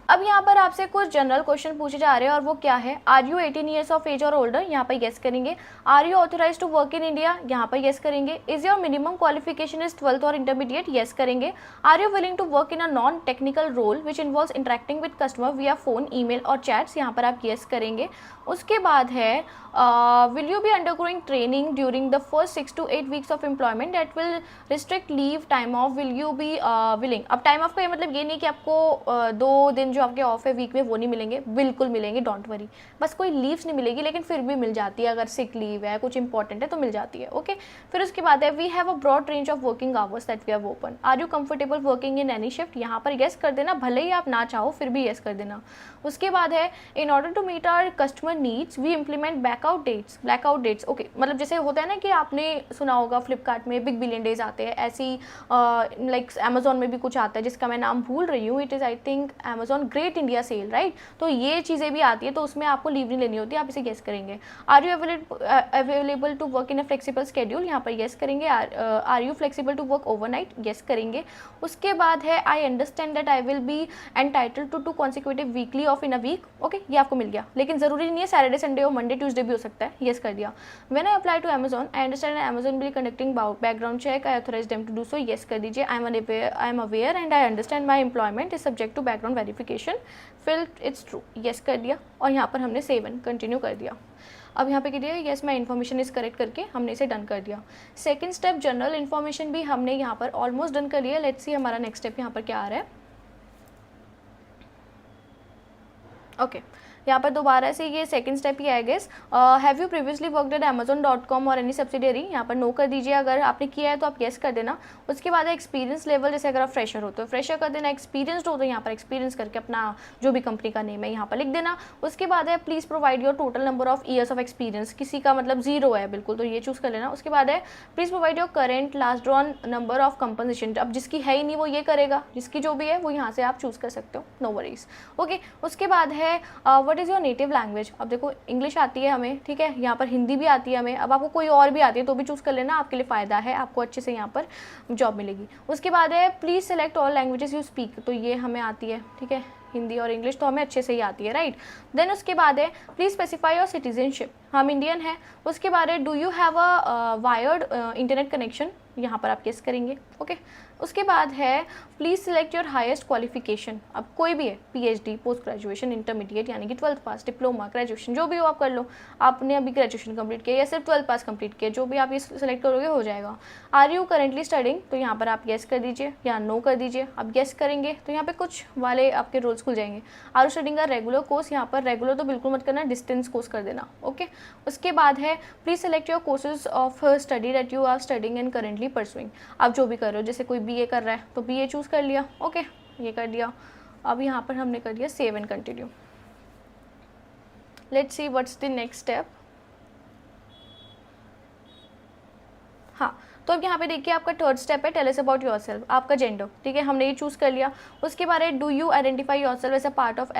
अब यहाँ पर आपसे कुछ जनरल क्वेश्चन पूछे जा रहे हैं और वो क्या है, are you 18 years of age और ओल्डर, यहाँ पर येस करेंगे। Are you authorise to work in India, यहाँ पर येस करेंगे। Is your minimum qualification is 12th और इंटरमीडिएट, येस करेंगे। Are you willing to work in a non technical role which involves interacting with customer via phone, email और चैट्स, यहाँ पर आप येस करेंगे। उसके बाद है will you be undergoing training during the first 6 to 8 weeks of employment that will restrict leave time of, will you be willing. अब टाइम ऑफ का ये मतलब ये नहीं कि आपको 2 दिन जो आपके ऑफ है वीक में वो नहीं मिलेंगे, बिल्कुल मिलेंगे, डोंट वरी। बस कोई लीव्स नहीं मिलेगी, लेकिन फिर भी मिल जाती है, अगर सिक लीव है, कुछ इंपॉर्टेंट है तो मिल जाती है। ओके, फिर उसके बाद है we have a broad range of working hours that we have open, are you comfortable working in any shift, यहाँ पर येस कर देना, भले ही आप ना चाहो फिर भी येस कर देना। उसके बाद है in order to meet our customer needs we implement blackout dates. Okay, मतलब जैसे होता है ना कि आपने सुना होगा फ्लिपकार्ट में बिग बिलियन डेज आते हैं, ऐसी लाइक अमेजोन में भी कुछ आता है जिसका मैं नाम भूल रही हूँ, it is I think Amazon great India sale, right. तो ये चीज़ें भी आती है, तो उसमें आपको लीव नहीं लेनी होती, आप इसे गेस करेंगे। Are you available to work in a flexible schedule, यहाँ पर येस करेंगे। Are you flexible to work overnight, yes करेंगे। उसके बाद है I understand that I will be entitled to 2 consecutive weekly off in a week. Okay, ये आपको मिल गया, लेकिन ज़रूरी नहीं है सैटरडे संडे और मंडे ट्यूसडे भी हो सकता है, येस कर दिया। When I apply to Amazon I understand Amazon will conducting background check, I authorise them to do so, yes कर दीजिए। I am aware and I understand my employment is subject to background verification, fill it's true, yes कर दिया। और यहाँ पर हमने सेव एंड कंटिन्यू कर दिया। अब यहाँ पे कह दिया yes my information is correct करके हमने इसे डन कर दिया। सेकंड स्टेप जनरल इन्फॉर्मेशन भी हमने यहाँ पर ऑलमोस्ट डन कर लिया। लेट्स सी हमारा नेक्स्ट स्टेप यहाँ पर क्या आ रहा है। ओके, यहाँ पर दोबारा से ये सेकंड स्टेप ही है guess. Have you previously worked at amazon.com और एनी सब्सिडियरी, यहाँ पर नो कर दीजिए, अगर आपने किया है तो आप येस कर देना। उसके बाद है एक्सपीरियंस लेवल, जैसे अगर आप फ्रेशर हो तो फ्रेशर कर देना, एक्सपीरियंस्ड हो तो यहाँ पर एक्सपीरियंस करके अपना जो भी कंपनी का नेम है यहाँ पर लिख देना। उसके बाद है please provide your total number of years of experience, किसी का मतलब 0 है बिल्कुल, तो ये चूज़ कर लेना। उसके बाद है please provide your current last drawn number of compensation, अब जिसकी है ही नहीं वो ये करेगा, जिसकी जो भी है वो यहाँ से आप चूज़ कर सकते हो, नो वरीज। ओके, उसके बाद है what is your native language. अब देखो इंग्लिश आती है हमें, ठीक है, यहाँ पर हिंदी भी आती है हमें, अब आपको कोई और भी आती है तो भी चूज़ कर लेना, आपके लिए फ़ायदा है, आपको अच्छे से यहाँ पर जॉब मिलेगी। उसके बाद है please select all languages you speak, तो ये हमें आती है, ठीक है, हिंदी और इंग्लिश तो हमें अच्छे से ही आती है, राइट। देन उसके बाद है प्लीज़ स्पेसिफाई योर सिटीजनशिप, हम इंडियन हैं। उसके बाद है do you have a wired internet connection, यहाँ पर आप गेस करेंगे। ओके, उसके बाद है please select your highest qualification. अब कोई भी है, पीएचडी, पोस्ट ग्रेजुएशन, इंटरमीडिएट यानी कि 12th पास, डिप्लोमा, ग्रेजुएशन, जो भी हो आप कर लो। आपने अभी ग्रेजुएशन कंप्लीट किया या सिर्फ 12th पास कंप्लीट किया, जो भी आप ये सिलेक्ट करोगे हो जाएगा। आर यू करेंटली स्टडिंग, तो यहाँ पर आप गेस कर दीजिए या नो कर दीजिए। आप गेस करेंगे तो यहाँ पे कुछ वाले आपके रूल्स खुल जाएंगे। Are you studying a regular course, यहाँ पर रेगुलर तो बिल्कुल मत करना, डिस्टेंस कोर्स कर देना। ओके, उसके बाद है please select your courses of study that you are studying and currently pursuing. आप जो भी कर रहे हो, जैसे कोई बीए कर रहा है तो बीए चूज कर लिया। ओके, ये कर दिया। अब यहाँ पर हमने कर दिया save and continue. Let's see what's the next step. हाँ, तो अब यहाँ पे देखिए आपका थर्ड स्टेप है टेल अस अबाउट योरसेल्फ, आपका जेंडर। ठीक है, हमने ये चूज़ कर लिया। उसके बाद है do you identify yourself as a part of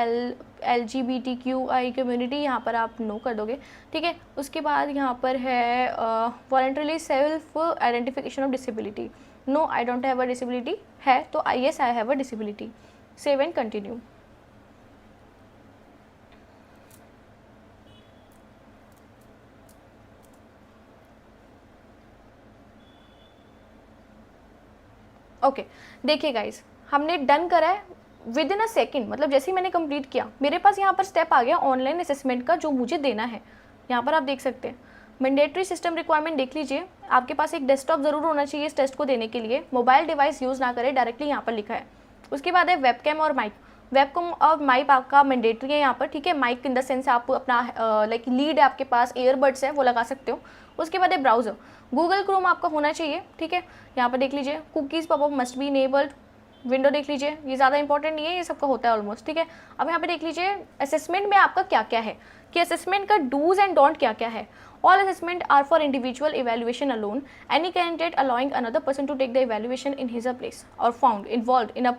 LGBTQI community, यहाँ पर आप नो कर दोगे। ठीक है, उसके बाद यहाँ पर है voluntarily self identification of disability. No, I don't have a disability, है तो yes I have a disability. Save and continue. Okay, देखिए गाइज, हमने डन करा है विद इन अ सेकेंड, मतलब जैसे ही मैंने कंप्लीट किया मेरे पास यहाँ पर स्टेप आ गया ऑनलाइन असेसमेंट का जो मुझे देना है। यहाँ पर आप देख सकते हैं मैंडेटरी सिस्टम रिक्वायरमेंट देख लीजिए। आपके पास एक डेस्कटॉप ज़रूर होना चाहिए इस टेस्ट को देने के लिए। मोबाइल डिवाइस यूज़ ना करें, डायरेक्टली यहाँ पर लिखा है। उसके बाद है वेबकैम और माइक। वेबकैम और माइक आपका मैंडेटरी है यहाँ पर। ठीक है, माइक इन द सेंस आप अपना लाइक लीड है आपके पास, ईयरबड्स है वो लगा सकते हो। उसके बाद है ब्राउज़र, गूगल क्रोम आपका होना चाहिए। ठीक है, यहाँ पर देख लीजिए cookies popup must be enabled. Window देख लीजिए, ये ज़्यादा इंपॉर्टेंट नहीं है, ये सबका होता है ऑलमोस्ट। ठीक है, अब यहाँ पे देख लीजिए असेसमेंट में आपका क्या क्या है, कि असेसमेंट का डूज एंड डोंट क्या क्या है। All assessment are for individual evaluation alone. Any candidate allowing another person to take the evaluation in his or place or found involved in a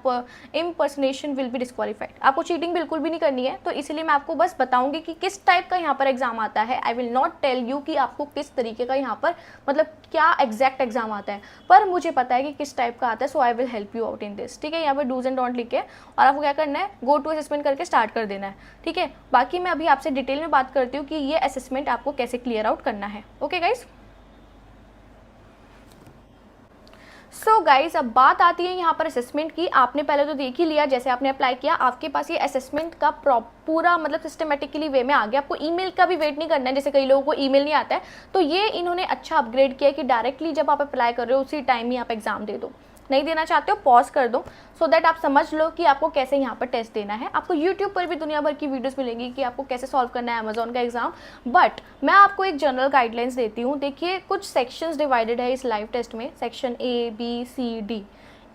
impersonation will be disqualified. आपको चीटिंग बिल्कुल भी नहीं करनी है, तो इसीलिए मैं आपको बस बताऊंगी कि किस टाइप का यहाँ पर एग्जाम आता है। I will not tell you कि आपको किस तरीके का यहाँ पर मतलब क्या एग्जैक्ट एग्जाम आता है, पर मुझे पता है कि किस टाइप का आता है, so I will help you out in this. ठीक है, यहाँ पर डूज एंड डोंट लिख के और आपको क्या करना है, गो टू असेसमेंट करके स्टार्ट कर देना है। ठीक है, बाकी मैं अभी आपसे डिटेल में बात करती हूँ कि ये असेसमेंट आपको कैसे क्लियर आउट करना है। ओके गाइज, सो गाइज अब बात आती है यहाँ पर असेसमेंट की। आपने पहले तो देख ही लिया, जैसे आपने अप्लाई किया आपके पास ये असेसमेंट का पूरा मतलब सिस्टमेटिकली वे में आ गया। आपको ईमेल का भी वेट नहीं करना है, जैसे कई लोगों को ईमेल नहीं आता है, तो ये इन्होंने अच्छा अपग्रेड किया कि डायरेक्टली जब आप अप्लाई कर रहे हो उसी टाइम ही आप एग्जाम दे दो। नहीं देना चाहते हो पॉज कर दो, सो दैट आप समझ लो कि आपको कैसे यहाँ पर टेस्ट देना है। आपको यूट्यूब पर भी दुनिया भर की वीडियोस मिलेंगी कि आपको कैसे सॉल्व करना है अमेजोन का एग्जाम, बट मैं आपको एक जनरल गाइडलाइंस देती हूँ। देखिए कुछ सेक्शंस डिवाइडेड है इस लाइव टेस्ट में, section A, B, C, D।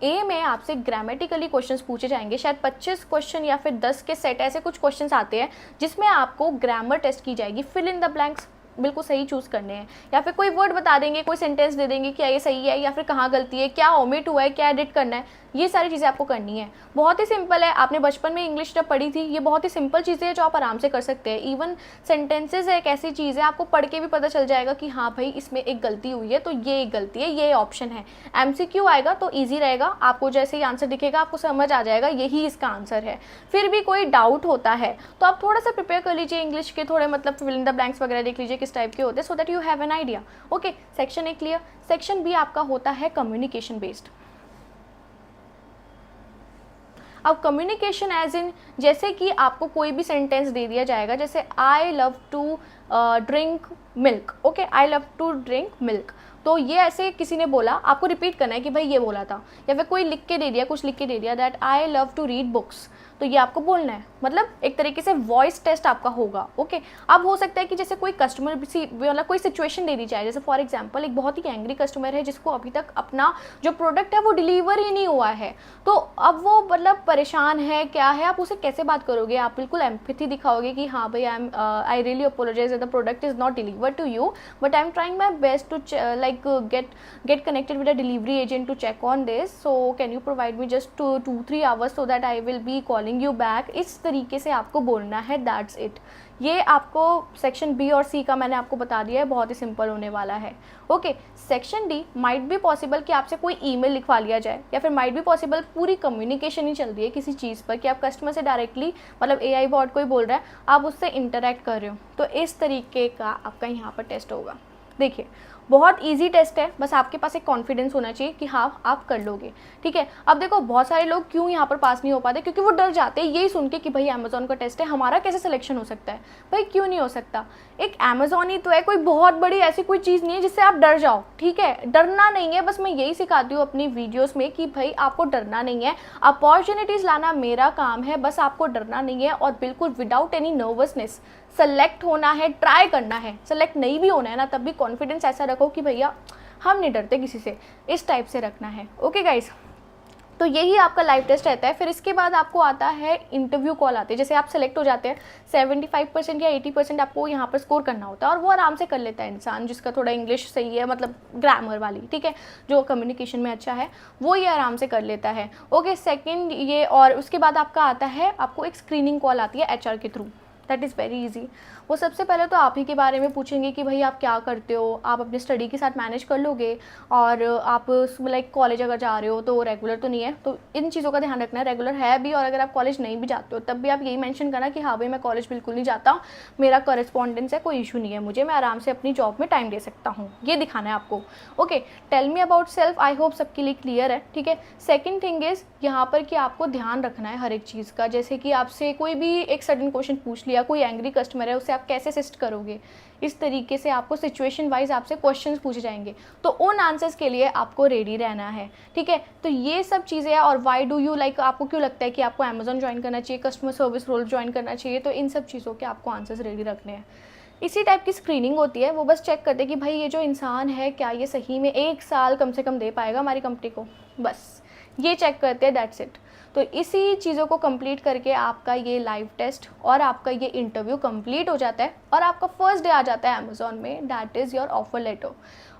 ए में आपसे ग्रामेटिकली क्वेश्चंस पूछे जाएंगे, शायद 25 क्वेश्चन या फिर 10 के सेट ऐसे कुछ क्वेश्चंस आते हैं जिसमें आपको ग्रामर टेस्ट की जाएगी। फिल इन द ब्लैंक्स बिल्कुल सही चूज़ करने हैं, या फिर कोई वर्ड बता देंगे, कोई सेंटेंस दे देंगे क्या ये सही है या फिर कहाँ गलती है, क्या ओमिट हुआ है, क्या एडिट करना है, ये सारी चीज़ें आपको करनी है। बहुत ही सिंपल है, आपने बचपन में इंग्लिश जब पढ़ी थी, ये बहुत ही सिंपल चीज़ें हैं जो आप आराम से कर सकते हैं। इवन सेंटेंसेज एक ऐसी चीज़ है आपको पढ़ के भी पता चल जाएगा कि हाँ भाई इसमें एक गलती हुई है तो ये एक गलती है, ये ऑप्शन है। MCQ आएगा तो ईजी रहेगा, आपको जैसे ही आंसर दिखेगा आपको समझ आ जाएगा यही इसका आंसर है। फिर भी कोई डाउट होता है तो आप थोड़ा सा प्रिपेयर कर लीजिए इंग्लिश के, थोड़े मतलब फिल इन द ब्लैंक्स वगैरह देख लीजिए किस टाइप के होते हैं, so that you have an idea. Okay, section A clear. Section B आपका होता है कम्युनिकेशन बेस्ड। अब कम्युनिकेशन एज इन जैसे कि आपको कोई भी सेंटेंस दे दिया जाएगा, जैसे I love to drink milk. Okay, I love to drink milk, तो ये ऐसे किसी ने बोला, आपको रिपीट करना है कि भाई ये बोला था। या फिर कोई लिख के दे दिया, कुछ लिख के दे दिया that I love to read books, तो ये आपको बोलना है। मतलब एक तरीके से वॉइस टेस्ट आपका होगा। ओके, अब हो सकता है कि जैसे कोई कस्टमर मतलब कोई सिचुएशन दे दी जाए, जैसे फॉर एग्जांपल एक बहुत ही एंग्री कस्टमर है जिसको अभी तक अपना जो प्रोडक्ट है वो डिलीवर ही नहीं हुआ है, तो अब वो मतलब परेशान है, क्या है, आप उसे कैसे बात करोगे? आप बिल्कुल एम्पैथी दिखाओगे कि हाँ भाई I really apologise that the product is not delivered to you, but I am trying my best to like get connected with a delivery agent to check on this, so can you provide me just 2-3 hours so that I will be calling you back। इस तरीके से आपको बोलना है, that's it। ये आपको सेक्शन बी और सी का मैंने आपको बता दिया है, बहुत ही सिंपल होने वाला है। Okay, section D might be possible कि आपसे कोई ईमेल लिखवा लिया जाए, या फिर माइट बी पॉसिबल पूरी कम्युनिकेशन ही चल रही है किसी चीज़ पर कि आप कस्टमर से डायरेक्टली मतलब AI बॉट कोई बोल रहा है, आप उससे इंटरेक्ट कर रहे हो, तो इस तरीके का आपका यहाँ पर टेस्ट होगा। देखिए बहुत ईजी टेस्ट है, बस आपके पास एक कॉन्फिडेंस होना चाहिए कि हाँ आप कर लोगे, ठीक है। अब देखो बहुत सारे लोग क्यों यहाँ पर पास नहीं हो पाते, क्योंकि वो डर जाते हैं यही सुन के कि भाई अमेजोन का टेस्ट है, हमारा कैसे सिलेक्शन हो सकता है। भाई क्यों नहीं हो सकता, एक अमेजोन ही तो है, कोई बहुत बड़ी ऐसी कोई चीज़ नहीं है जिससे आप डर जाओ, ठीक है। डरना नहीं है, बस मैं यही सिखाती हूँ अपनी वीडियोस में कि भाई आपको डरना नहीं है, अपॉर्चुनिटीज़ लाना मेरा काम है, बस आपको डरना नहीं है और बिल्कुल विदाउट एनी नर्वसनेस सेलेक्ट होना है, ट्राई करना है। सेलेक्ट नहीं भी होना है ना तब भी कॉन्फिडेंस ऐसा रखो कि भैया हम नहीं डरते किसी से, इस टाइप से रखना है। ओके गाइस, तो यही आपका लाइव टेस्ट रहता है। फिर इसके बाद आपको आता है इंटरव्यू कॉल आते हैं, जैसे आप सेलेक्ट हो जाते हैं 75% या 80% आपको यहाँ पर स्कोर करना होता है और वो आराम से कर लेता है इंसान जिसका थोड़ा इंग्लिश सही है, मतलब ग्रामर वाली, ठीक है, जो कम्युनिकेशन में अच्छा है वो ये आराम से कर लेता है। ओके, सेकेंड ये, और उसके बाद आपका आता है, आपको एक स्क्रीनिंग कॉल आती है HR के through. That is very easy. वो सबसे पहले तो आप ही के बारे में पूछेंगे कि भाई आप क्या करते हो, आप अपने स्टडी के साथ मैनेज कर लोगे, और आप लाइक कॉलेज अगर जा रहे हो तो रेगुलर तो नहीं है, तो इन चीज़ों का ध्यान रखना है। रेगुलर है भी, और अगर आप कॉलेज नहीं भी जाते हो तब भी आप यही मेंशन करना कि हाँ भाई मैं कॉलेज बिल्कुल नहीं जाता, मेरा करस्पॉन्डेंस है, कोई इशू नहीं है मुझे, मैं आराम से अपनी जॉब में टाइम दे सकता हूँ, ये दिखाना है आपको। Okay, tell me about self. I hope सबके लिए क्लियर है, ठीक है। सेकेंड थिंग इज़ यहाँ पर कि आपको ध्यान रखना है हर एक चीज़ का, जैसे कि आपसे कोई भी एक सडन क्वेश्चन पूछ लिया, कोई एंग्री कस्टमर है, उसे आप कैसे असिस्ट करोगे, इस तरीके से आपको सिचुएशन वाइज आपसे क्वेश्चंस पूछे जाएंगे, तो उन आंसर्स के लिए आपको रेडी रहना है, ठीक है। तो ये सब चीज़ें हैं। और व्हाई डू यू लाइक, आपको क्यों लगता है कि आपको अमेजोन ज्वाइन करना चाहिए, कस्टमर सर्विस रोल ज्वाइन करना चाहिए, तो इन सब चीज़ों के आपको आंसर्स रेडी रखने हैं। इसी टाइप की स्क्रीनिंग होती है, वो बस चेक करते हैं कि भाई ये जो इंसान है क्या ये सही में 1 साल कम से कम दे पाएगा हमारी कंपनी को, बस ये चेक करते हैं, दैट्स इट। तो इसी चीज़ों को कंप्लीट करके आपका ये लाइव टेस्ट और आपका ये इंटरव्यू कंप्लीट हो जाता है और आपका फर्स्ट डे आ जाता है अमेजोन में, that is your offer letter.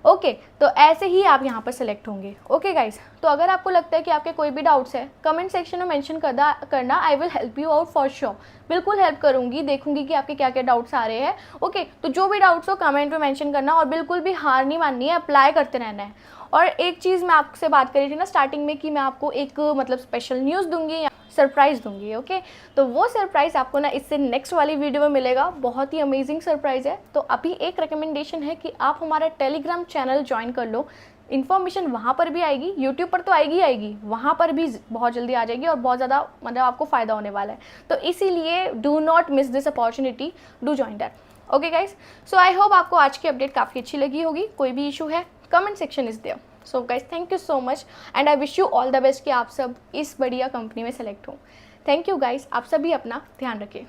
Okay, तो ऐसे ही आप यहाँ पर सेलेक्ट होंगे। ओके गाइस, तो अगर आपको लगता है कि आपके कोई भी डाउट्स है कमेंट सेक्शन में मेंशन करना, आई will help you out for sure. बिल्कुल हेल्प करूँगी, देखूंगी कि आपके क्या क्या डाउट्स आ रहे हैं। ओके, तो जो भी डाउट्स हो कमेंट में मेंशन करना और बिल्कुल भी हार नहीं माननी है, अप्लाई करते रहना है। और एक चीज़ मैं आपसे बात करी थी ना स्टार्टिंग में कि मैं आपको एक मतलब स्पेशल न्यूज़ दूंगी या सरप्राइज़ दूंगी। ओके, तो वो सरप्राइज़ आपको ना इससे नेक्स्ट वाली वीडियो में मिलेगा, बहुत ही अमेजिंग सरप्राइज़ है। तो अभी एक रिकमेंडेशन है कि आप हमारा टेलीग्राम चैनल ज्वाइन कर लो, इन्फॉर्मेशन वहाँ पर भी आएगी, यूट्यूब पर तो आएगी, वहाँ पर भी बहुत जल्दी आ जाएगी और बहुत ज़्यादा मतलब आपको फ़ायदा होने वाला है। तो इसीलिए do not miss this opportunity, do join that. Okay guys, so I hope आपको आज की अपडेट काफ़ी अच्छी लगी होगी। कोई भी इशू है comment section is there. So guys, thank you so much and I wish you all the best कि आप सब इस बढ़िया कंपनी में सेलेक्ट हो। थैंक यू गाइज, आप सभी अपना ध्यान रखें।